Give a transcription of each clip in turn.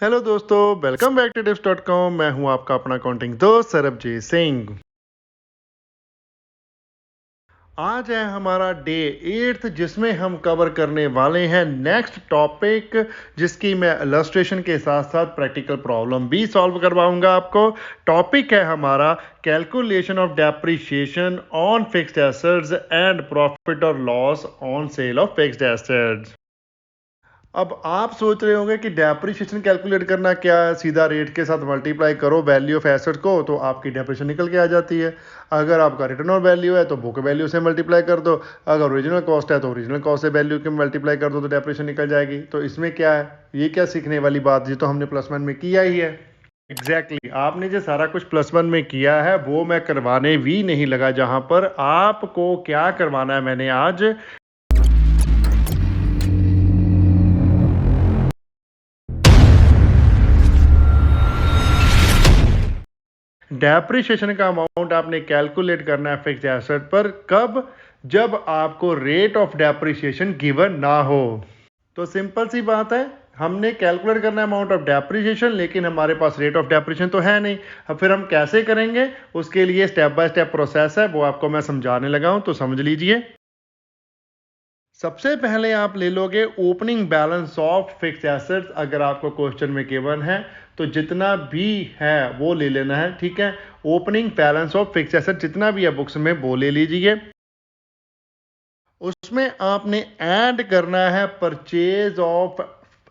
Hello दोस्तों, welcome back to tips.com। मैं हूं आपका अपना अकाउंटिंग दोस्त सरबजीत सिंह। आज है हमारा डे 8 जिसमें हम कवर करने वाले हैं नेक्स्ट टॉपिक, जिसकी मैं इलस्ट्रेशन के साथ साथ प्रैक्टिकल प्रॉब्लम भी सॉल्व करवाऊंगा आपको। टॉपिक है हमारा calculation of depreciation on fixed assets and profit और loss on sale of fixed assets. अब आप सोच रहे होंगे कि डेप्रिसिएशन कैलकुलेट करना क्या है, सीधा रेट के साथ मल्टीप्लाई करो वैल्यू ऑफ एसेट को तो आपकी डेप्रिसिएशन निकल के आ जाती है। अगर आपका रिटर्न और वैल्यू है तो बुक वैल्यू से मल्टीप्लाई कर दो, अगर ओरिजिनल कॉस्ट है तो ओरिजिनल कॉस्ट से वैल्यू के मल्टीप्लाई कर दो तो डेप्रिसिएशन निकल जाएगी। तो इसमें क्या है, ये क्या सीखने वाली बात, ये तो हमने +1 में किया ही है। एग्जैक्टली आपने जो सारा कुछ +1 में किया है वो मैं करवाने भी नहीं लगा। जहां पर आपको क्या करवाना है, मैंने आज डेप्रिसिएशन का अमाउंट आपने कैलकुलेट करना है फिक्स्ड एसेट पर। कब? जब आपको रेट ऑफ डेप्रिसिएशन गिवन ना हो। तो सिंपल सी बात है, हमने कैलकुलेट करना है अमाउंट ऑफ डेप्रिसिएशन, लेकिन हमारे पास रेट ऑफ डेप्रिसिएशन तो है नहीं। अब फिर हम कैसे करेंगे, उसके लिए स्टेप बाय स्टेप प्रोसेस है, वो आपको मैं समझाने लगा हूं, तो समझ लीजिए। सबसे पहले आप ले लोगे opening balance of fixed assets. अगर आपको क्वेश्चन में गिवन है तो जितना भी है वो ले लेना है, ठीक है। Opening balance of fixed asset जितना भी है बुक्स में वो ले लीजिए। उसमें आपने ऐड करना है purchase of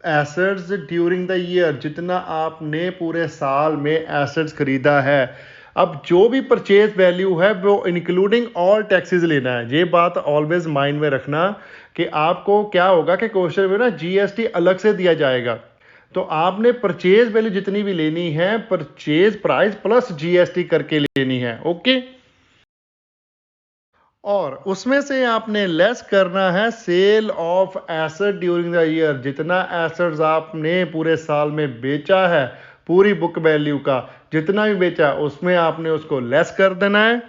assets during the year, जितना आपने पूरे साल में एसेट्स खरीदा है। अब जो भी परचेज वैल्यू है वो इंक्लूडिंग ऑल टैक्सेस लेना है। ये बात ऑलवेज माइंड में रखना कि आपको क्या होगा कि क्वेश्चन में ना जीएसटी अलग से दिया जाएगा। तो आपने परचेज वैल्यू जितनी भी लेनी है, परचेज प्राइस प्लस जीएसटी करके लेनी है, ओके। और उसमें से आपने लेस करना है sale of asset during the year. जितना एसेट्स आपने पूरे साल में बेचा है, पूरी बुक वैल्यू का जितना भी बेचा उसमें आपने उसको लेस कर देना है।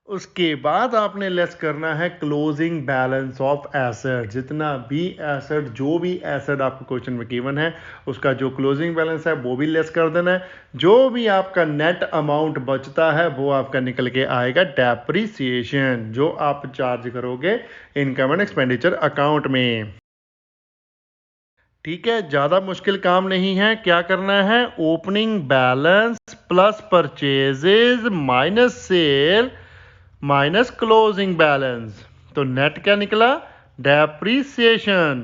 उसके बाद आपने लेस करना है क्लोजिंग बैलेंस ऑफ एसेट। जितना भी एसेट, जो भी एसेट आपको क्वेश्चन में गिवन है उसका जो क्लोजिंग बैलेंस है वो भी लेस कर देना है। जो भी आपका नेट अमाउंट बचता है वो आपका निकल के आएगा डेप्रिसिएशन, जो आप चार्ज करोगे इनकम एंड एक्सपेंडिचर अकाउंट में। ठीक है, ज्यादा मुश्किल काम नहीं है। क्या करना है, opening balance plus purchases minus cell minus closing balance, तो नेट क्या निकला, डेप्रीसिएशन।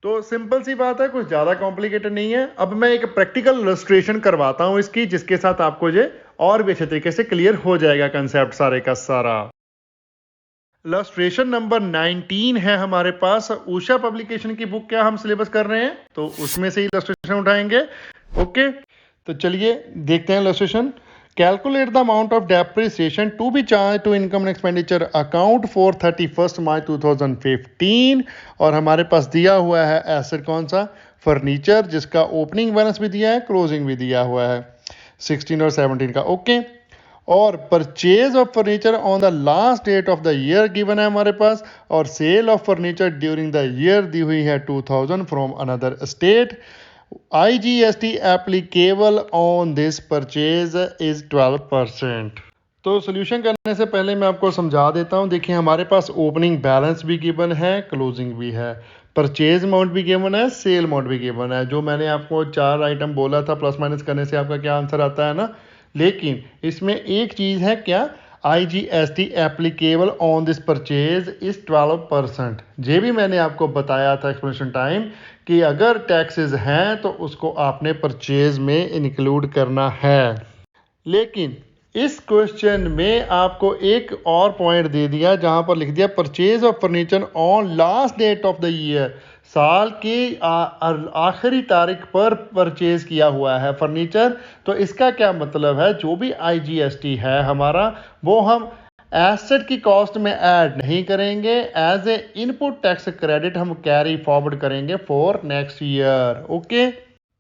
तो सिंपल सी बात है, कुछ ज्यादा कॉम्प्लिकेटेड नहीं है। अब मैं एक प्रैक्टिकल इलस्ट्रेशन करवाता हूं इसकी, जिसके साथ आपको ये और भी अच्छे तरीके से क्लियर हो जाएगा कंसेप्ट सारे का सारा। इलस्ट्रेशन नंबर 19 है हमारे पास। उषा पब्लिकेशन की बुक क्या हम सिलेबस कर रहे हैं, तो उसमें से इलस्ट्रेशन उठाएंगे, ओके। तो चलिए देखते हैं illustration. Calculate the amount of depreciation to be charge to income and expenditure account for 31 March 2015। और हमारे पास दिया हुआ है एसेट कौन सा, फर्नीचर, जिसका ओपनिंग बैलेंस भी दिया है, क्लोजिंग भी दिया हुआ है 16 और 17 का, ओके। और purchase of furniture on the last date of the year given है हमारे पास, और sale of furniture during the year दी हुई है 2000 from another state. IGST applicable on this purchase is 12%। तो सोल्यूशन करने से पहले मैं आपको समझा देता हूं। देखिए हमारे पास ओपनिंग बैलेंस भी गिवन है, क्लोजिंग भी है, परचेज अमाउंट भी गिवन है, सेल अमाउंट भी गिवन है। जो मैंने आपको 4 आइटम बोला था, प्लस माइनस करने से आपका क्या आंसर आता है ना। लेकिन इसमें एक चीज है, क्या, IGST applicable on this purchase is 12%। ये भी मैंने आपको बताया था एक्सप्लेनेशन टाइम कि अगर टैक्सेस हैं तो उसको आपने परचेज में इंक्लूड करना है। लेकिन इस क्वेश्चन में आपको एक और पॉइंट दे दिया, जहां पर लिख दिया purchase of furniture on last date of the year. साल की आखिरी तारीख पर परचेज किया हुआ है फर्नीचर। तो इसका क्या मतलब है, जो भी IGST है हमारा वो हम एसेट की कॉस्ट में ऐड नहीं करेंगे, as a input tax credit हम कैरी फॉरवर्ड करेंगे फॉर नेक्स्ट ईयर, ओके।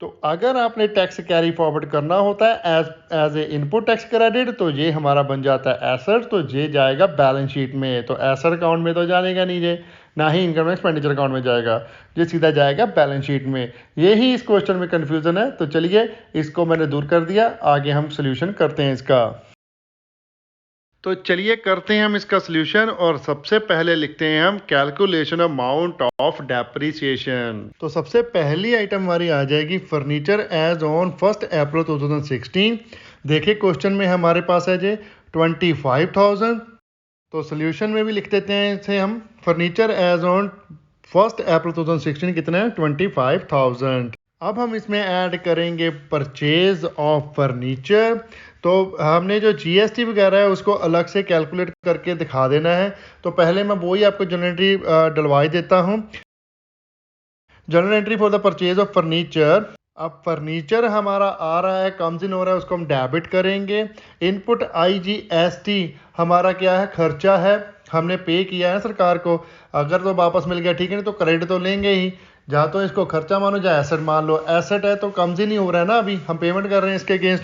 तो अगर आपने टैक्स कैरी फॉरवर्ड करना होता है as a input tax credit, तो ये हमारा बन जाता है एसेट, तो ये जाएगा बैलेंस शीट में, तो एसेट अकाउंट में तो जानेगा नहीं ये। ना ही इनकम एक्सपेंडिचर अकाउंट में जाएगा, ये सीधा जाएगा बैलेंस शीट में। यही इस क्वेश्चन में कंफ्यूजन है। तो चलिए इसको मैंने दूर कर दिया, आगे हम सोल्यूशन करते हैं इसका। तो चलिए करते हैं हम इसका सोल्यूशन, और सबसे पहले लिखते हैं हम कैलकुलेशन अमाउंट ऑफ डेप्रिसिएशन। तो सबसे पहली आइटम हमारी आ जाएगी फर्नीचर एज ऑन 1 अप्रैल 2016। देखिए क्वेश्चन में हमारे पास है जे 25,000। तो सोल्यूशन में भी लिख देते हैं इसे हम, फर्नीचर एज ऑन 1 अप्रैल 2016 कितना है 25,000। अब हम इसमें ऐड करेंगे परचेज ऑफ फर्नीचर। तो हमने जो जीएसटी वगैरह है उसको अलग से कैलकुलेट करके दिखा देना है। तो पहले मैं वही आपको जनरल एंट्री डलवाई देता हूँ। General entry for the purchase of furniture. अब फर्नीचर हमारा आ रहा है, कम्स इन हो रहा है, उसको हम डेबिट करेंगे। इनपुट IGST हमारा क्या है, खर्चा है, हमने पे किया है सरकार को। अगर तो वापस मिल गया ठीक है, नहीं तो क्रेडिट तो लेंगे ही। या तो इसको खर्चा मानो या एसेट मान लो। एसेट है तो कम्स इन ही हो रहा है ना, अभी हम पेमेंट कर रहे हैं इसके अगेंस्ट।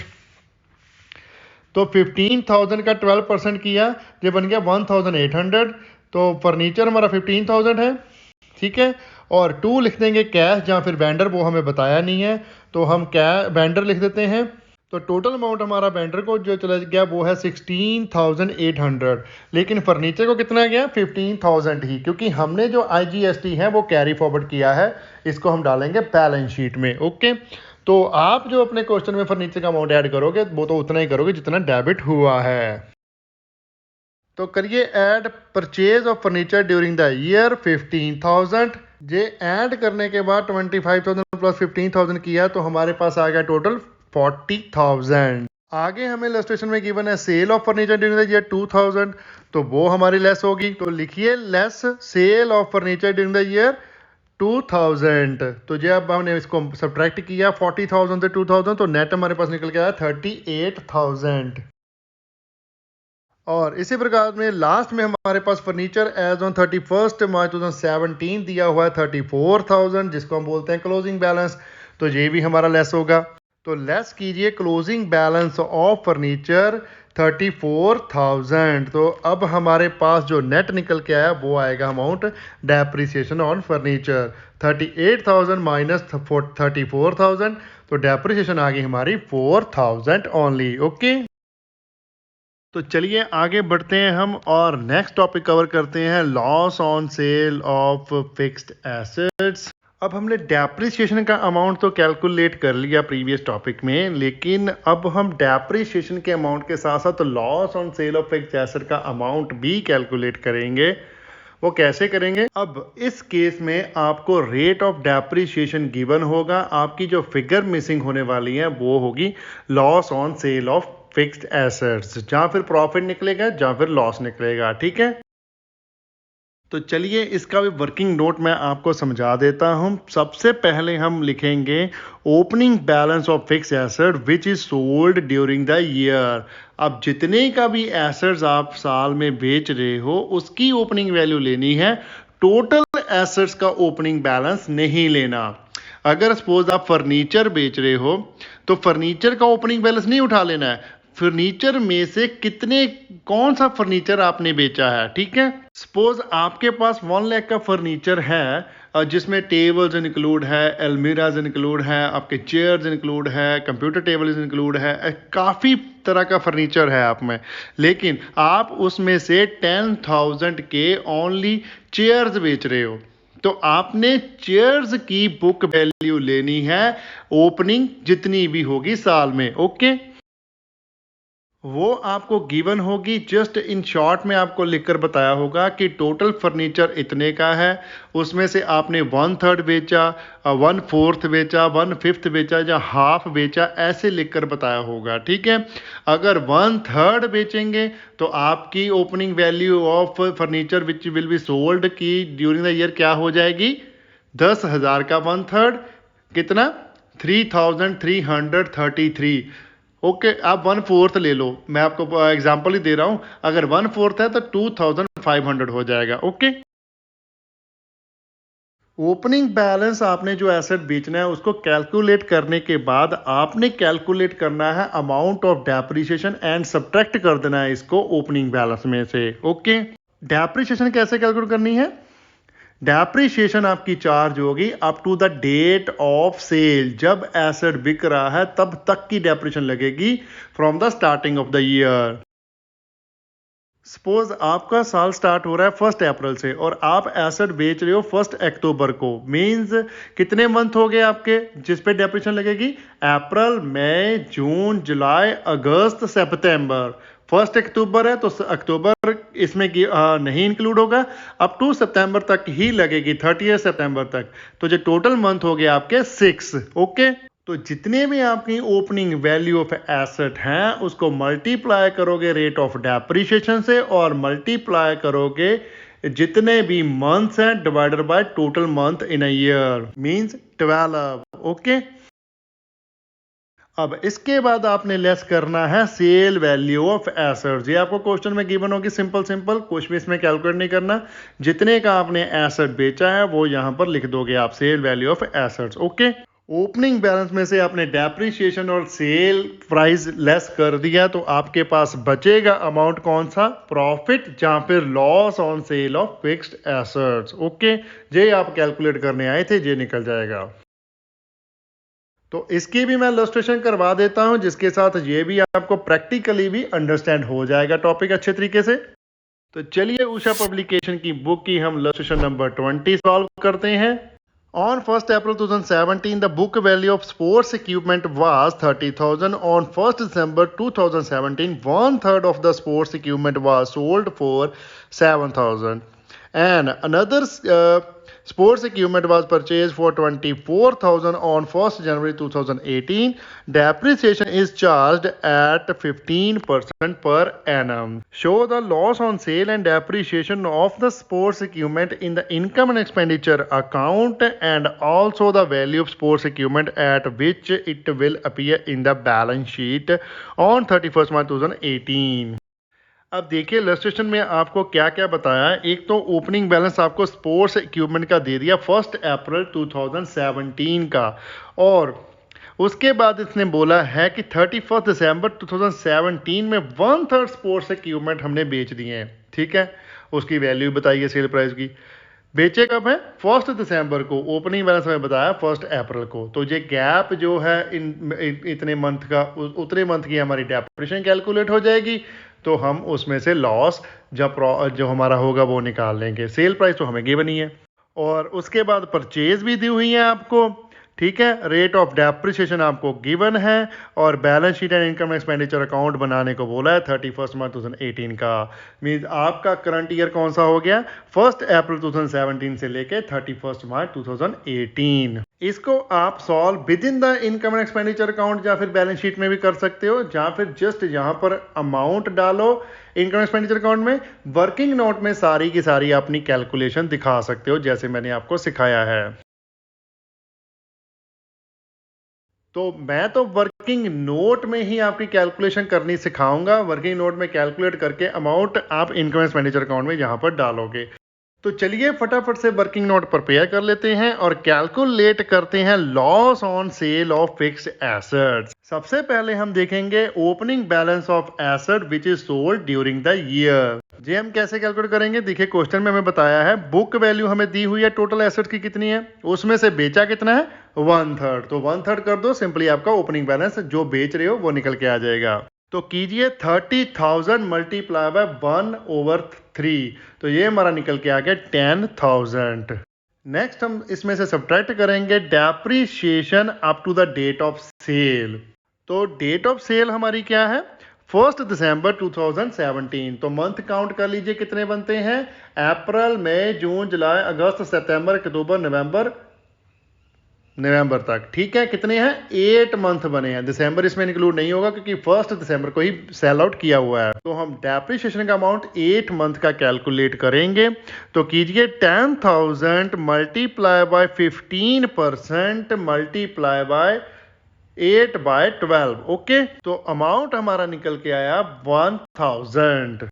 तो 15,000 का 12% किया, ये बन गया 1,800। तो फर्नीचर हमारा 15,000 है, ठीक है। और 2 लिख देंगे कैश या फिर वेंडर, वो हमें बताया नहीं है तो हम वेंडर लिख देते हैं। तो टोटल अमाउंट हमारा वेंडर को जो चला गया वो है 16,800, लेकिन फर्नीचर को कितना गया 15,000 ही, क्योंकि हमने जो IGST है वो कैरी फॉरवर्ड किया है। इसको हम डालेंगे बैलेंस शीट में। ओके, तो आप जो अपने क्वेश्चन में फर्नीचर का अमाउंट ऐड करोगे वो तो उतना ही करोगे जितना डेबिट हुआ है। तो करिए add purchase of furniture during the year 15,000। ये ऐड करने के बाद 25,000 प्लस 15,000 किया तो हमारे पास आ गया टोटल 40,000। आगे हमें इलस्ट्रेशन में गिवन है sale of furniture during the year 2,000, तो वो हमारी लेस होगी। तो लिखिए less sale of furniture during the year 2,000। तो जब हमने इसको सब्ट्रैक्ट किया 40,000 से 2,000 तो नेट हमारे पास निकल गया 38,000। और इसी प्रकार में लास्ट में हमारे पास फर्नीचर एज ऑन 31 मार्च 2017 दिया हुआ है 34,000, जिसको हम बोलते हैं क्लोजिंग बैलेंस। तो ये भी हमारा लेस होगा। तो लेस कीजिए क्लोजिंग बैलेंस ऑफ फर्नीचर 34,000। तो अब हमारे पास जो नेट निकल के आया वो आएगा amount depreciation on furniture 38,000 minus 34,000। तो डेप्रिसिएशन आ गई हमारी 4,000 ओनली। ओके, तो चलिए आगे बढ़ते हैं हम और नेक्स्ट टॉपिक कवर करते हैं loss on sale of fixed assets. अब हमने डेप्रिसिएशन का अमाउंट तो कैलकुलेट कर लिया प्रीवियस टॉपिक में, लेकिन अब हम डेप्रिसिएशन के अमाउंट के साथ साथ loss on sale of fixed asset का अमाउंट भी कैलकुलेट करेंगे। वो कैसे करेंगे? अब इस केस में आपको रेट ऑफ डेप्रिसिएशन गिवन होगा, आपकी जो फिगर मिसिंग होने वाली है वो होगी loss on sale of fixed assets. जहां फिर प्रॉफिट निकलेगा जहां फिर लॉस निकलेगा, ठीक है। तो चलिए इसका भी वर्किंग नोट मैं आपको समझा देता हूं। सबसे पहले हम लिखेंगे opening balance of fixed asset which is sold during the year. अब जितने का भी एसेट्स आप साल में बेच रहे हो उसकी ओपनिंग वैल्यू लेनी है, टोटल एसेट्स का ओपनिंग बैलेंस नहीं लेना। अगर सपोज आप फर्नीचर बेच रहे हो तो फर्नीचर का ओपनिंग बैलेंस नहीं उठा लेना है, फर्नीचर में से कौन सा फर्नीचर आपने बेचा है, ठीक है। सपोज आपके पास 1 लाख का फर्नीचर है जिसमें टेबल्स इंक्लूड है, अलमीराज इंक्लूड है, आपके चेयर्स इंक्लूड है, कंप्यूटर टेबल्स इंक्लूड है, काफ़ी तरह का फर्नीचर है आप में, लेकिन आप उसमें से 10,000 के ओनली चेयर्स बेच रहे हो। तो आपने चेयर्स की बुक वैल्यू लेनी है, ओपनिंग जितनी भी होगी साल में। ओके, वो आपको गिवन होगी। जस्ट इन शॉर्ट में आपको लिखकर बताया होगा कि टोटल फर्नीचर इतने का है, उसमें से आपने 1/3 बेचा, 1/4 बेचा, 1/5 बेचा या हाफ बेचा, ऐसे लिखकर बताया होगा, ठीक है। अगर 1/3 बेचेंगे तो आपकी opening value of furniture which will be sold की ड्यूरिंग द ईयर क्या हो जाएगी, 10,000 का 1/3 कितना 3,333। ओके, आप 1/4 ले लो, मैं आपको एग्जांपल ही दे रहा हूं। अगर 1/4 है तो 2,500 हो जाएगा। ओके, ओपनिंग बैलेंस आपने जो एसेट बेचना है उसको कैलकुलेट करने के बाद आपने कैलकुलेट करना है amount of depreciation and subtract कर देना है इसको ओपनिंग बैलेंस में से। ओके, डेप्रिसिएशन कैसे कैलकुलेट करनी है? डेप्रिसिएशन आपकी चार्ज होगी up to the date of sale, जब एसेट बिक रहा है तब तक की डेप्रिसिएशन लगेगी from the starting of the year. Suppose आपका साल स्टार्ट हो रहा है 1 अप्रैल से और आप एसेट बेच रहे हो 1 अक्टूबर को, मींस कितने मंथ हो गए आपके जिस पे डेप्रिसिएशन लगेगी? अप्रैल, मई, जून, जुलाई, अगस्त, सितंबर। 1 अक्टूबर है तो अक्टूबर इसमें नहीं इंक्लूड होगा, अप टू सितंबर तक ही लगेगी, 30 सितंबर तक। तो जो टोटल मंथ हो गए आपके 6। ओके, तो जितने भी आपकी ओपनिंग वैल्यू ऑफ एसेट हैं उसको मल्टीप्लाई करोगे रेट ऑफ डेप्रिसिएशन से और मल्टीप्लाई करोगे जितने भी मंथ्स हैं divided by total month in a year, means 12। Okay, अब इसके बाद आपने लेस करना है सेल वैल्यू ऑफ एसेट्स। ये आपको क्वेश्चन में गिवन होगी, सिंपल कुछ भी इसमें कैलकुलेट नहीं करना, जितने का आपने एसेट बेचा है वो यहां पर लिख दोगे आप, sale value of assets. Okay, opening balance में से आपने डेप्रिसिएशन और सेल प्राइस लेस कर दिया तो आपके पास बचेगा अमाउंट कौन सा? प्रॉफिट या फिर loss on sale of fixed assets. Okay, ये आप कैलकुलेट करने आए थे, ये निकल जाएगा। तो इसकी भी मैं इलस्ट्रेशन करवा देता हूं जिसके साथ ये भी आपको प्रैक्टिकली भी अंडरस्टैंड हो जाएगा टॉपिक अच्छे तरीके से। तो चलिए उषा पब्लिकेशन की बुक की हम इलस्ट्रेशन नंबर 20 सॉल्व करते हैं। On 1st April 2017, the book value of sports equipment was 30,000. On 1st December 2017, 1/3 of the sports equipment was sold for 7,000. And another sports equipment was purchased for 24,000 on 1st January 2018. Depreciation is charged at 15% per annum. Show the loss on sale and depreciation of the sports equipment in the income and expenditure account and also the value of sports equipment at which it will appear in the balance sheet on 31st March 2018. अब देखिए illustration में आपको क्या क्या बताया है। एक तो ओपनिंग बैलेंस आपको स्पोर्ट्स इक्विपमेंट का दे दिया 1 अप्रैल 2017 का, और उसके बाद इसने बोला है कि 31 दिसंबर 2017 में 1/3 स्पोर्ट्स इक्विपमेंट हमने बेच दिए हैं। ठीक है, उसकी वैल्यू बताइए सेल प्राइस की। बेचे कब है? 1 दिसंबर को। ओपनिंग बैलेंस हमें बताया 1 अप्रैल को। तो ये गैप जो है इतने मंथ का, उतने मंथ की हमारी डेप्रिसिएशन कैलकुलेट हो जाएगी, तो हम उसमें से लॉस जो हमारा होगा वो निकाल लेंगे। सेल प्राइस तो हमें गिवन ही है, और उसके बाद परचेज भी दी हुई है आपको। ठीक है, रेट ऑफ डेप्रिसिएशन आपको गिवन है और balance sheet and income expenditure account बनाने को बोला है 31 मार्च 2018 का। मींस आपका करंट ईयर कौन सा हो गया? 1 अप्रैल 2017 से लेके 31 मार्च 2018। इसको आप solve with in the income and expenditure account या फिर बैलेंस शीट में भी कर सकते हो, या फिर जस्ट यहाँ पर अमाउंट डालो इनकम एक्सपेंडिचर अकाउंट में, वर्किंग नोट में सारी की सारी अपनी कैलकुलेशन दिखा सकते हो जैसे मैंने आपको सिखाया है। तो मैं तो वर्किंग नोट में ही आपकी कैलकुलेशन करनी सिखाऊंगा। वर्किंग नोट में कैलकुलेट करके अमाउंट आप इनकम एक्सपेंडिचर अकाउंट में यहाँ पर डालोगे। तो चलिए फटाफट से वर्किंग नोट प्रिपेयर कर लेते हैं और कैलकुलेट करते हैं loss on sale of fixed assets. सबसे पहले हम देखेंगे opening balance of asset which is sold during the year. जी हम कैसे कैलकुलेट करेंगे? देखिए क्वेश्चन में हमें बताया है बुक वैल्यू हमें दी हुई है टोटल एसेट की कितनी है, उसमें से बेचा कितना है? 1/3। तो 1/3 कर दो, सिंपली आपका ओपनिंग बैलेंस जो बेच रहे हो वो निकल के आ जाएगा। तो कीजिए 30,000 मल्टीप्लाई बाय 1/3, तो ये हमारा निकल के आ गया 10,000। नेक्स्ट हम इसमें से सब्ट्रैक्ट करेंगे depreciation up to the date of sale. तो डेट ऑफ सेल हमारी क्या है? 1 दिसंबर 2017। तो मंथ काउंट कर लीजिए कितने बनते हैं? अप्रैल, मई, जून, जुलाई, अगस्त, सितंबर, अक्टूबर, नवंबर तक। ठीक है, कितने हैं? 8 मंथ बने हैं। दिसंबर इसमें इंक्लूड नहीं होगा क्योंकि 1 दिसंबर को ही सेल आउट किया हुआ है। तो हम डेप्रिसिएशन का अमाउंट 8 मंथ का कैलकुलेट करेंगे। तो कीजिए 10,000 multiply by 15% multiply by 8/12। Okay, तो अमाउंट हमारा निकल के आया 1000।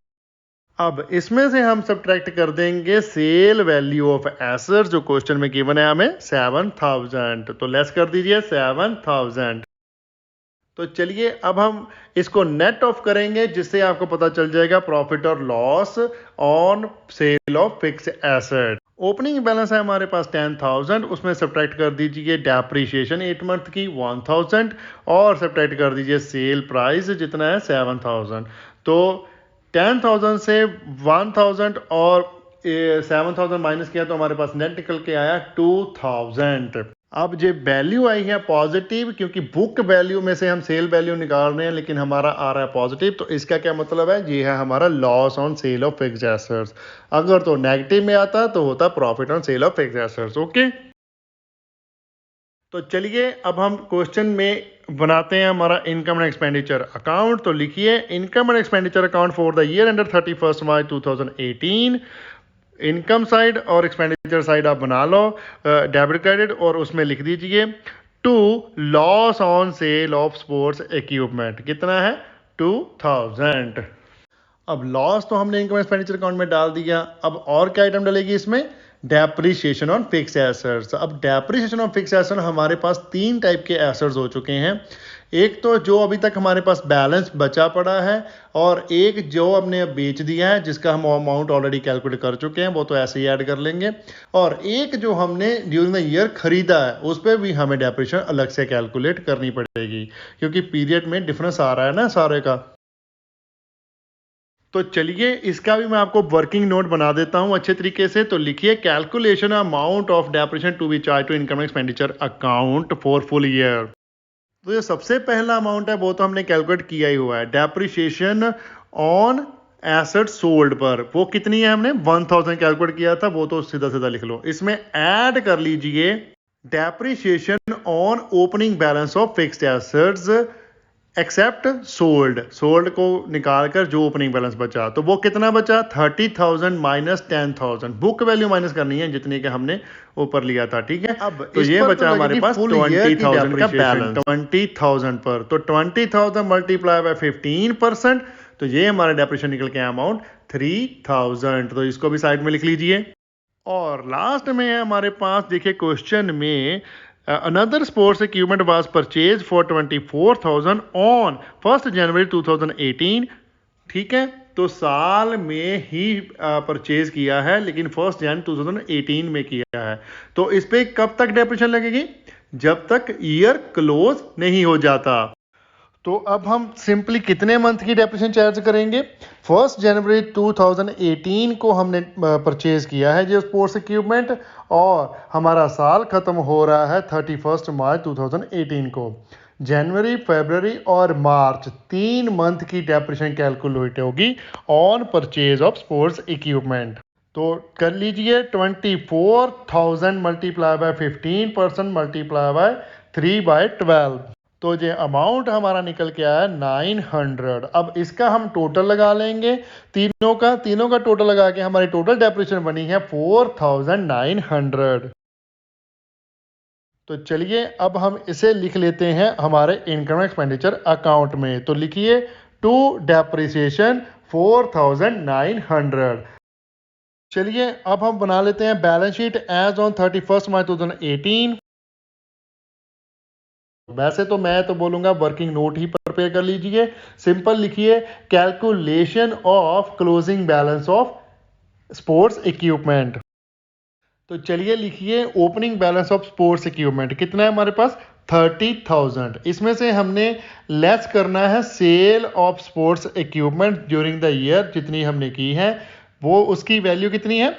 अब इसमें से हम सब्ट्रैक्ट कर देंगे सेल वैल्यू ऑफ एसेट जो क्वेश्चन में गिवन है हमें 7000। तो लेस कर दीजिए 7000। तो चलिए अब हम इसको नेट ऑफ करेंगे जिससे आपको पता चल जाएगा प्रॉफिट और loss on sale of fixed asset. Opening balance है हमारे पास 10,000, उसमें सब्ट्रैक्ट कर दीजिए डेप्रीशिएशन 8 मंथ की 1,000 और सब्ट्रैक्ट कर दीजिए सेल प्राइस जितना है 7,000। तो 10,000 से 1,000 और 7,000 माइनस किया तो हमारे पास नेट निकल के आया 2,000। अब जो वैल्यू आई है पॉजिटिव, क्योंकि बुक वैल्यू में से हम सेल वैल्यू निकाल रहे हैं लेकिन हमारा आ रहा है पॉजिटिव, तो इसका क्या मतलब है, ये है हमारा loss on sale of fixed assets. अगर तो नेगेटिव में आता तो होता profit on sale of fixed assets. Okay, तो चलिए अब हम क्वेश्चन में बनाते हैं हमारा इनकम एंड एक्सपेंडिचर अकाउंट। तो लिखिए income and expenditure account for the year ended 31 March 2018। Income side और एक्सपेंडिचर साइड आप बना लो डेबिट क्रेडिट, और उसमें लिख दीजिए to loss on sale of sports equipment. कितना है, 2,000। अब लॉस तो हमने इनकम एक्सपेंडिचर अकाउंट में डाल दिया। अब और क्या आइटम डलेगी इसमें, डेप्रीशिएशन ऑन फिक्स एसेट्स। अब डेप्रीशिएशन ऑन फिक्स एसेट हमारे पास 3 टाइप के एसेट्स हो चुके हैं। एक तो जो अभी तक हमारे पास बैलेंस बचा पड़ा है, और एक जो हमने अब बेच दिया है जिसका हम अमाउंट ऑलरेडी कैलकुलेट कर चुके हैं, वो तो ऐसे ही ऐड कर लेंगे। और एक जो हमने ड्यूरिंग द ईयर खरीदा है उस पर भी हमें डेप्रीशिएशन अलग से कैलकुलेट करनी पड़ेगी, क्योंकि पीरियड में डिफरेंस आ रहा है ना सारे का। तो चलिए इसका भी मैं आपको वर्किंग नोट बना देता हूं अच्छे तरीके से। तो लिखिए calculation amount of depreciation to be charge to income expenditure account for full year. तो ये सबसे पहला अमाउंट है वो तो हमने कैलकुलेट किया ही हुआ है, डेप्रीशिएशन ऑन एसेट सोल्ड पर। वो कितनी है, हमने 1,000 कैलकुलेट किया था, वो तो सीधा सीधा लिख लो। इसमें ऐड कर लीजिए depreciation on opening balance of fixed assets except sold. Sold को निकालकर जो ओपनिंग बैलेंस बचा, तो वो कितना बचा, 30,000 माइनस 10,000। बुक वैल्यू माइनस करनी है जितने का हमने ऊपर लिया था, ठीक है। अब तो ये बचा हमारे पास 20,000 का बैलेंस 20,000 पर। तो 20,000 मल्टीप्लाई बाय 15%, तो ये हमारा डेप्रीशिएशन निकल के अमाउंट 3,000। तो इसको भी साइड में लिख लीजिए। और लास्ट में है हमारे पास, देखिए क्वेश्चन में another sports equipment was purchased for 24,000 on 1st January 2018। ठीक है, तो साल में ही परचेज किया है, लेकिन 1 जनवरी 2018 में किया है। तो इस पे कब तक डेप्रीशिएशन लगेगी, जब तक ईयर क्लोज नहीं हो जाता। तो अब हम सिंपली कितने मंथ की डेप्रीशिएशन चार्ज करेंगे, 1 जनवरी 2018 को हमने परचेज किया है जो स्पोर्ट्स इक्विपमेंट, और हमारा साल खत्म हो रहा है 31 मार्च 2018 को। जनवरी, फरवरी और मार्च 3 मंथ की डेप्रीशिएशन कैलकुलेट होगी on purchase of sports equipment. तो कर लीजिए 24,000 मल्टीप्लाई बाय 15% मल्टीप्लाई बाय 3/12। तो ये अमाउंट हमारा निकल के आया 900। अब इसका हम टोटल लगा लेंगे, तीनों का टोटल लगा के हमारी टोटल डेप्रीशिएशन बनी है 4,900। तो चलिए अब हम इसे लिख लेते हैं हमारे इनकम एक्सपेंडिचर अकाउंट में। तो लिखिए टू डेप्रीशिएशन 4,900। चलिए अब हम बना लेते हैं balance sheet as on 31 March 2018। वैसे तो मैं तो बोलूंगा वर्किंग नोट ही प्रिपेयर कर लीजिए। सिंपल लिखिए calculation of closing balance of sports equipment. तो चलिए लिखिए opening balance of sports equipment कितना है हमारे पास, 30,000। इसमें से हमने लेस करना है sale of sports equipment during the year, जितनी हमने की है वो उसकी वैल्यू कितनी है,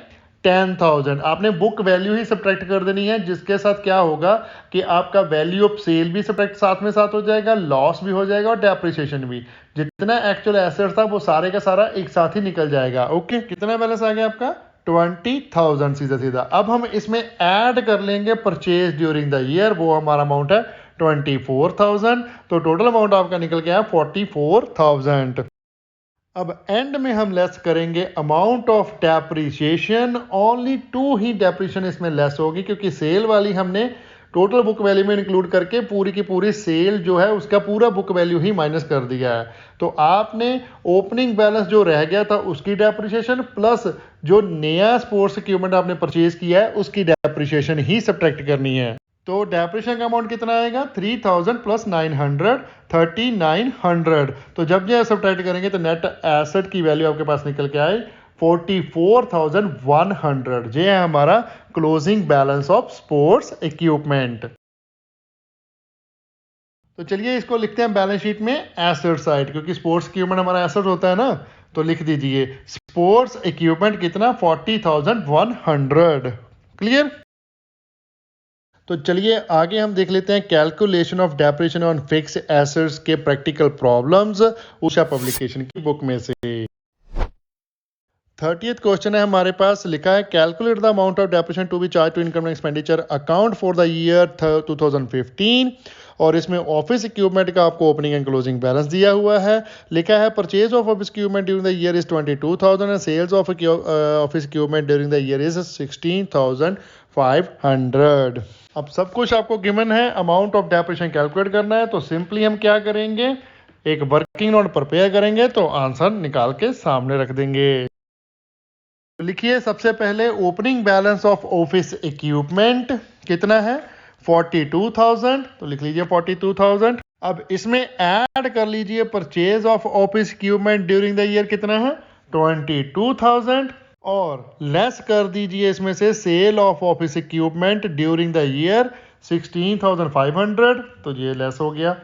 10,000। आपने बुक वैल्यू ही सब्ट्रैक्ट कर देनी है, जिसके साथ क्या होगा कि आपका वैल्यू ऑफ सेल भी सब्ट्रैक्ट साथ हो जाएगा, लॉस भी हो जाएगा और डेप्रिसिएशन भी। जितना एक्चुअल एसेट्स था वो सारे का सारा एक साथ ही निकल जाएगा। ओके, कितना बैलेंस आ गया आपका, 20,000 सीधा सीधा। अब हम इसमें ऐड कर लेंगे परचेज ड्यूरिंग द ईयर, वो हमारा अमाउंट है 24,000। तो टोटल अमाउंट आपका निकल के आया 44,000। अब एंड में हम लेस करेंगे amount of depreciation, only 2 he depreciation इसमें लेस होगी, क्योंकि सेल वाली हमने टोटल बुक वैल्यू में इंक्लूड करके पूरी की पूरी सेल जो है उसका पूरा बुक वैल्यू ही माइनस कर दिया है। तो आपने ओपनिंग बैलेंस जो रह गया था उसकी डेप्रीशिएशन प्लस जो नया स्पोर्ट्स इक्विपमेंट आपने परचेज किया है उसकी डेप्रीशिएशन ही सब्ट्रैक्ट करनी है। तो डेप्रीशिएशन का अमाउंट कितना आएगा, 3,000 प्लस 900, 3,900। तो जब ये सब्ट्रैक्ट करेंगे तो नेट एसेट की वैल्यू आपके पास निकल के आए 44,100। ये है हमारा closing balance of sports equipment. तो चलिए इसको लिखते हैं बैलेंस शीट में एसेट साइड, क्योंकि स्पोर्ट्स इक्विपमेंट हमारा एसेट होता है ना। तो लिख दीजिए स्पोर्ट्स इक्विपमेंट कितना, 40,100। क्लियर। तो चलिए आगे हम देख लेते हैं calculation of depreciation on fix assets के प्रैक्टिकल प्रॉब्लम्स उषा पब्लिकेशन की बुक में से। 30th क्वेश्चन है हमारे पास, लिखा है calculate the amount of depreciation to be charge to income expenditure account for the year 2015। और इसमें ऑफिस इक्विपमेंट का आपको ओपनिंग एंड क्लोजिंग बैलेंस दिया हुआ है। लिखा है purchase of office equipment during the year is 22,000 and sales of office equipment during the year is 16,500। अब सब कुछ आपको गिवन है, अमाउंट ऑफ डेप्रिसिएशन कैलकुलेट करना है। तो सिंपली हम क्या करेंगे, एक वर्किंग नोट प्रिपेयर करेंगे तो आंसर निकाल के सामने रख देंगे। तो लिखिए सबसे पहले opening balance of office equipment कितना है, 42,000। तो लिख लीजिए 42,000। अब इसमें ऐड कर लीजिए purchase of office equipment during the year कितना है, 22,000। और लेस कर दीजिए इसमें से sale of office equipment during the year 16,500। तो ये लेस हो गया।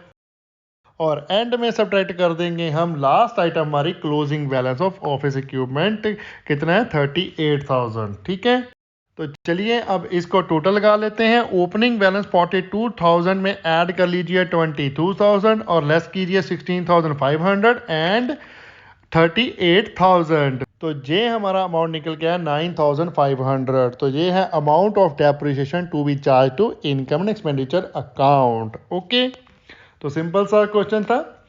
और एंड में सब्ट्रैक्ट कर देंगे हम लास्ट आइटम हमारी closing balance of office equipment कितना है, 38,000। ठीक है। तो चलिए अब इसको टोटल लगा लेते हैं। ओपनिंग बैलेंस 42,000 में ऐड कर लीजिए 22,000 और लेस कीजिए 16,500 एंड 38,000। तो ये हमारा अमाउंट निकल गया 9,500। तो ये है amount of depreciation to be charge to income and expenditure account. Okay, तो सिंपल सा क्वेश्चन था।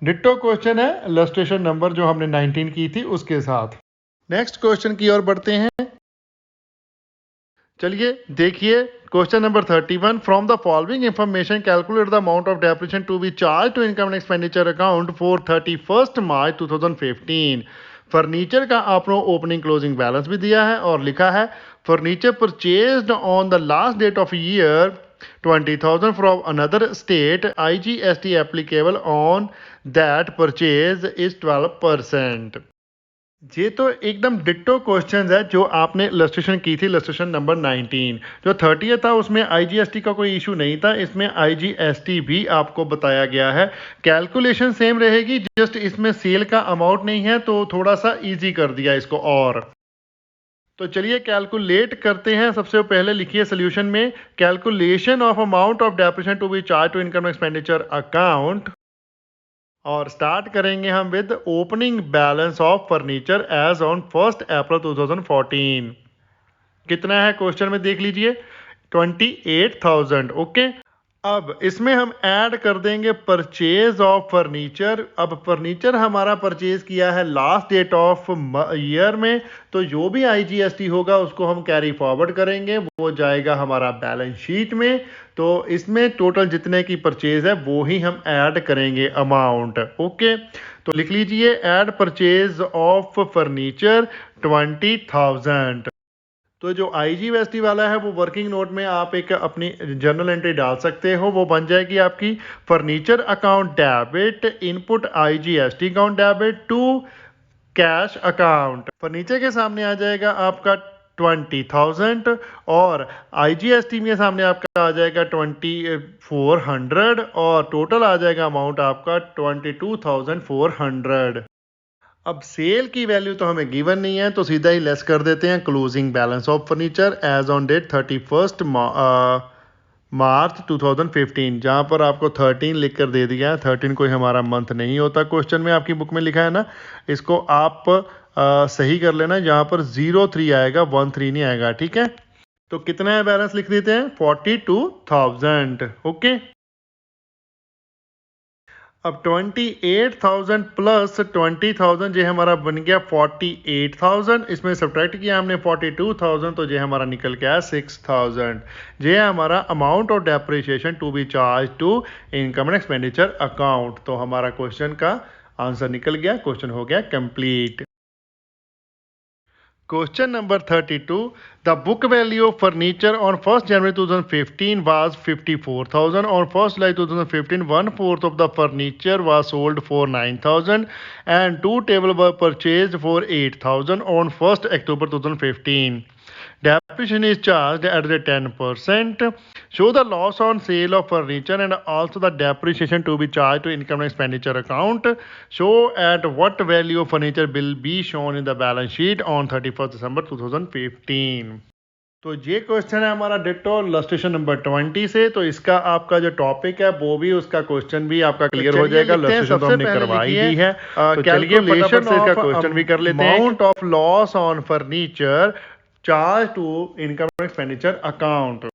डिट्टो क्वेश्चन है इलस्ट्रेशन नंबर जो हमने 19 की थी उसके साथ। नेक्स्ट क्वेश्चन की ओर बढ़ते हैं। चलिए देखिए question number 31, from the following information calculate the amount of depreciation to be charge to income and expenditure account for 31 March 2015। Furniture का आपको ओपनिंग क्लोजिंग बैलेंस भी दिया है और लिखा है furniture purchased on the last date of year 20,000 from another state, IGST applicable on that purchase is 12%। ये तो एकदम डिट्टो क्वेश्चंस है जो आपने इलस्ट्रेशन की थी, इलस्ट्रेशन नंबर 19। जो 30 था उसमें IGST का कोई इशू नहीं था, इसमें IGST भी आपको बताया गया है। कैलकुलेशन सेम रहेगी, जस्ट इसमें सेल का अमाउंट नहीं है तो थोड़ा सा इजी कर दिया इसको। और तो चलिए कैलकुलेट करते हैं। सबसे पहले लिखिए सोल्यूशन में calculation of amount of depreciation to be charge to income expenditure account. और स्टार्ट करेंगे हम with opening balance of furniture as on 1 April 2014। कितना है क्वेश्चन में देख लीजिए, 28,000। ओके, अब इसमें हम ऐड कर देंगे परचेज ऑफ फर्नीचर। अब फर्नीचर हमारा परचेज किया है लास्ट डेट ऑफ ईयर में, तो जो भी IGST होगा उसको हम कैरी फॉरवर्ड करेंगे, वो जाएगा हमारा बैलेंस शीट में। तो इसमें टोटल जितने की परचेज है वो ही हम ऐड करेंगे अमाउंट। ओके, तो लिख लीजिए ऐड परचेज ऑफ फर्नीचर 20,000। तो जो IGST वाला है वो वर्किंग नोट में आप एक अपनी जर्नल एंट्री डाल सकते हो, वो बन जाएगी आपकी furniture account debit input IGST account debit to cash account. Furniture के सामने आ जाएगा आपका 20,000 और IGST में सामने आपका आ जाएगा 2,400 और टोटल आ जाएगा अमाउंट आपका 22,400। अब सेल की वैल्यू तो हमें गिवन नहीं है तो सीधा ही लेस कर देते हैं closing balance of furniture as on date 31 March 2015, जहां पर आपको 13 लिख कर दे दिया है। 13 कोई हमारा मंथ नहीं होता, क्वेश्चन में आपकी बुक में लिखा है ना, इसको आप सही कर लेना। जहां पर 03 आएगा 13 नहीं आएगा। ठीक है, तो कितना है बैलेंस लिख देते हैं 42,000। ओके, अब 28,000 प्लस 20,000 ये हमारा बन गया 48,000। इसमें सब्ट्रैक्ट किया हमने 42,000 तो ये हमारा निकल गया 6,000। ये है हमारा amount of depreciation to be charge to income and expenditure account. तो हमारा क्वेश्चन का आंसर निकल गया, क्वेश्चन हो गया complete. Question number 32. The book value of furniture on 1st January 2015 was 54,000. On 1st July 2015, 1/4 of the furniture was sold for 9,000 and 2 tables were purchased for 8,000 on 1st October 2015. Depreciation is charged at the 10%. Show the loss on sale of furniture and also the depreciation to be charged to income and expenditure account. Show at what value of furniture will be shown in the balance sheet on 31st December 2015. तो ये question है हमारा ditto illustration number 20 से। तो इसका आपका जो topic है वो भी उसका क्वेश्चन भी आपका क्लियर हो जाएगा। इलस्ट्रेशन तो हमने करवाई दी है। तो चलिए फटाफट से इसका क्वेश्चन भी कर लेते हैं। Amount of loss on furniture charge to income and expenditure account.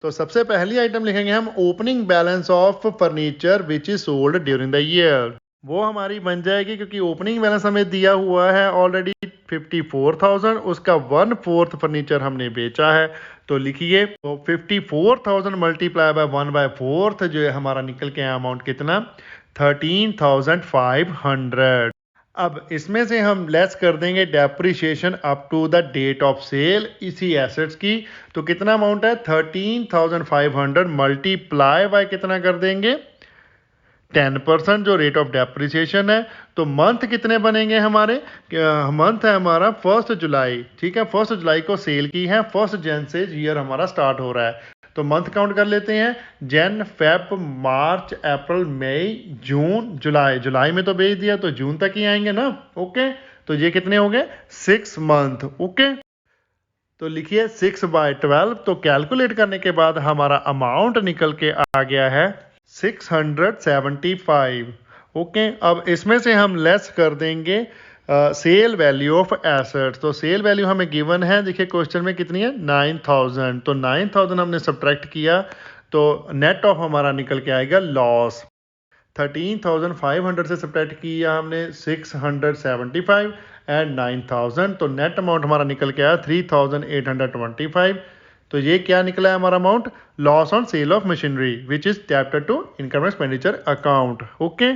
तो सबसे पहली आइटम लिखेंगे हम opening balance of furniture which is sold during the year. वो हमारी बन जाएगी क्योंकि ओपनिंग बैलेंस हमें दिया हुआ है ऑलरेडी 54,000, उसका 1/4 फर्नीचर हमने बेचा है। तो लिखिए तो 54,000 मल्टीप्लाई बाय 1/4 जो है हमारा निकल के अमाउंट कितना 13,500। अब इसमें से हम लेस कर देंगे depreciation up to the date of sale इसी एसेट्स की। तो कितना अमाउंट है 13,500 मल्टीप्लाई बाय कितना कर देंगे 10% जो रेट ऑफ डेप्रिसिएशन है। तो मंथ कितने बनेंगे हमारे मंथ है हमारा 1 जुलाई। ठीक है 1 जुलाई को सेल की है 1 जन से ईयर हमारा स्टार्ट हो रहा है। तो मंथ काउंट कर लेते हैं जन फेब मार्च अप्रैल मई जून जुलाई। जुलाई में तो बेच दिया तो जून तक ही आएंगे ना। ओके तो ये कितने हो गए 6 मंथ। ओके तो लिखिए 6/12। तो कैलकुलेट करने के बाद हमारा अमाउंट निकल के आ गया है 675। ओके अब इसमें से हम लेस कर देंगे सेल वैल्यू ऑफ एसेट्स। तो सेल वैल्यू हमें गिवन है देखिए क्वेश्चन में कितनी है 9,000। तो 9,000 हमने सब्ट्रैक्ट किया तो नेट ऑफ हमारा निकल के आएगा लॉस। 13,500 से सब्ट्रैक्ट किया हमने 675 एंड 9,000 तो नेट अमाउंट हमारा निकल के आया 3,825। तो ये क्या निकला है हमारा amount loss on sale of machinery which is debited to income expenditure account. Okay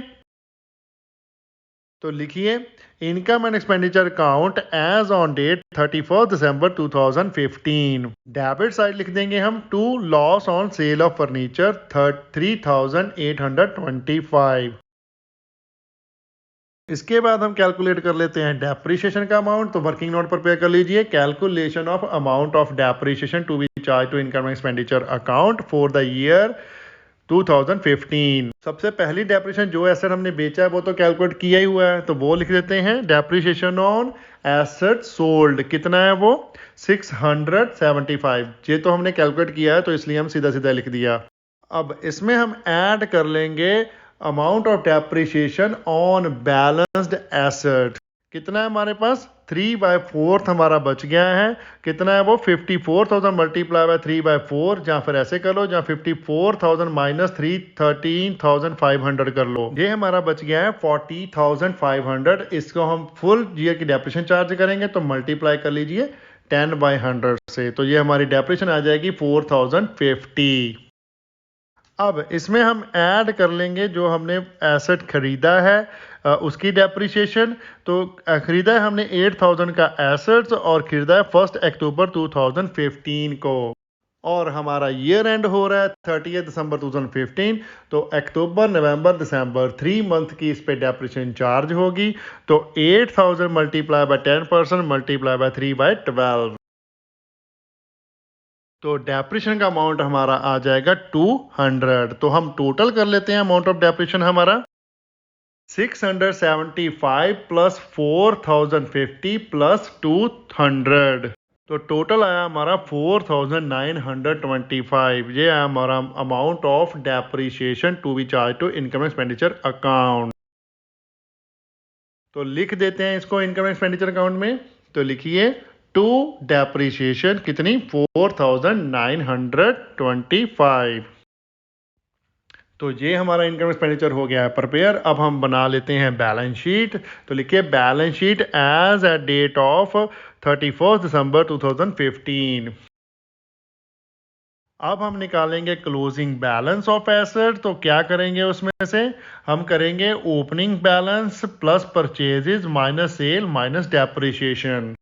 तो लिखिए income and expenditure account as on date 31 December 2015। Debit side लिख देंगे हम to loss on sale of furniture 3,825। इसके बाद हम कैलकुलेट कर लेते हैं डेप्रिसिएशन का अमाउंट। तो वर्किंग नोट प्रिपेयर कर लीजिए calculation of amount of depreciation to be charge to income expenditure account for the year 2015। सबसे पहली डेप्रिसिएशन जो एसेट हमने बेचा है वो तो कैलकुलेट किया ही हुआ है। तो वो लिख देते हैं डेप्रिसिएशन ऑन एसेट सोल्ड कितना है वो 675। ये तो हमने कैलकुलेट किया है तो इसलिए हम सीधा सीधा लिख दिया। अब इसमें हम ऐड कर लेंगे amount of depreciation on balanced asset. कितना है हमारे पास 3/4 हमारा बच गया है। कितना है वो 54,000 मल्टीप्लाई बाय 3/4 या फिर ऐसे कर लो या 54,000 माइनस 13,500 कर लो। ये हमारा बच गया है 40,500। इसको हम फुल ईयर की डेप्रिसिएशन चार्ज करेंगे तो मल्टीप्लाई कर लीजिए 10/100 से। तो ये हमारी डेप्रिसिएशन आ जाएगी 4,050। अब इसमें हम ऐड कर लेंगे जो हमने एसेट खरीदा है उसकी डेप्रिसिएशन। तो खरीदा है हमने 8,000 का एसेट्स और खरीदा है 1 अक्टूबर 2015 को और हमारा ईयर एंड हो रहा है 30 दिसंबर 2015। तो अक्टूबर नवंबर दिसंबर 3 मंथ की इस पे डेप्रिसिएशन चार्ज होगी। तो 8,000 मल्टीप्लाई बाय 10% मल्टीप्लाई बाय 3/12। तो डेप्रिसिएशन का अमाउंट हमारा आ जाएगा 200। तो हम टोटल कर लेते हैं अमाउंट ऑफ डेप्रिसिएशन हमारा 675 प्लस 4,050 प्लस 200। तो टोटल आया हमारा 4,925। ये आया हमारा amount of depreciation to be charge to income expenditure account. तो लिख देते हैं इसको इनकम एक्सपेंडिचर अकाउंट में। तो लिखिए टू डेप्रिसिएशन कितनी 4,925। तो ये हमारा इनकम एक्सपेंडिचर हो गया है प्रिपेयर। अब हम बना लेते हैं बैलेंस शीट। तो लिखिए balance sheet as at date of 31 December 2015। अब हम निकालेंगे क्लोजिंग बैलेंस ऑफ एसेट। तो क्या करेंगे उसमें से हम करेंगे opening balance plus purchases minus cell minus depreciation.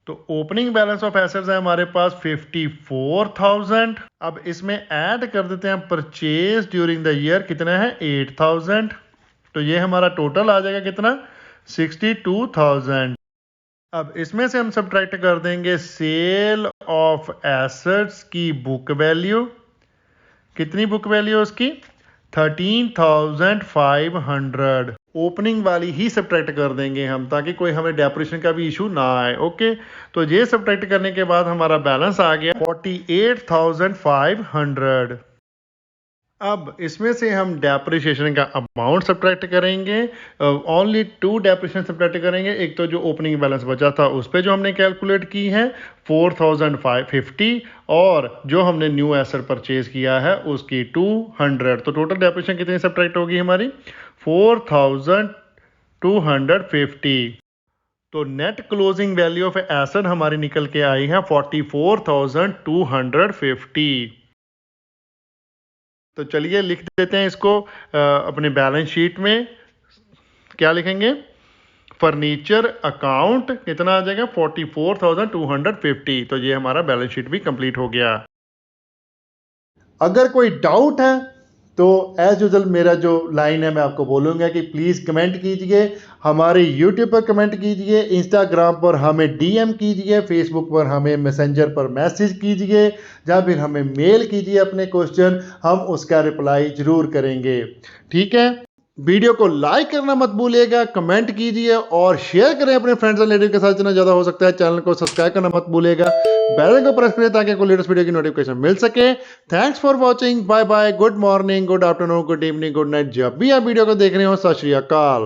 तो ओपनिंग बैलेंस ऑफ एसेट्स है हमारे पास 54,000। अब इसमें ऐड कर देते हैं परचेज ड्यूरिंग द ईयर, कितना है 8,000। तो ये हमारा टोटल आ जाएगा कितना 62,000। अब इसमें से हम सब्ट्रैक्ट कर देंगे सेल ऑफ एसेट्स की बुक वैल्यू। कितनी बुक वैल्यू उसकी 13,500। ओपनिंग वाली ही सब्ट्रैक्ट कर देंगे हम, ताकि कोई हमें डेप्रिसिएशन का भी इशू ना आए। ओके, तो ये सब्ट्रैक्ट करने के बाद हमारा बैलेंस आ गया 48,500। अब इसमें से हम डेप्रिसिएशन का अमाउंट सब्ट्रैक्ट करेंगे। ओनली टू डेप्रिसिएशन सब्ट्रैक्ट करेंगे। एक तो जो ओपनिंग बैलेंस बचा था उस पे जो हमने कैलकुलेट की है 4,550, और जो हमने न्यू एसेट परचेज किया है उसकी 200। तो टोटल डेप्रिसिएशन कितनी सब्ट्रैक्ट होगी हमारी 4,250। तो net closing value of asset हमारी निकल के आई है 44,250। तो चलिए लिख देते हैं इसको अपने बैलेंस शीट में। क्या लिखेंगे, फर्नीचर अकाउंट कितना आ जाएगा 44,250। तो ये हमारा बैलेंस शीट भी कंप्लीट हो गया। अगर कोई डाउट है तो एज यूजल मेरा जो लाइन है मैं आपको बोलूँगा कि प्लीज़ कमेंट कीजिए, हमारे यूट्यूब पर कमेंट कीजिए, इंस्टाग्राम पर हमें डीएम कीजिए, फेसबुक पर हमें मैसेंजर पर मैसेज कीजिए, या फिर हमें मेल कीजिए अपने क्वेश्चन, हम उसका रिप्लाई ज़रूर करेंगे। ठीक है, वीडियो को लाइक करना मत भूलिएगा, कमेंट कीजिए और शेयर करें अपने फ्रेंड्स एंड रिलेटिव के साथ जितना ज़्यादा हो सकता है। चैनल को सब्सक्राइब करना मत भूलिएगा, बेल आइकन को प्रेस करें ताकि कोई लेटेस्ट वीडियो की नोटिफिकेशन मिल सके। Thanks for watching, bye bye, good morning, good afternoon, good evening, good night. जब भी आप वीडियो को देख रहे हो, सत श्री अकाल।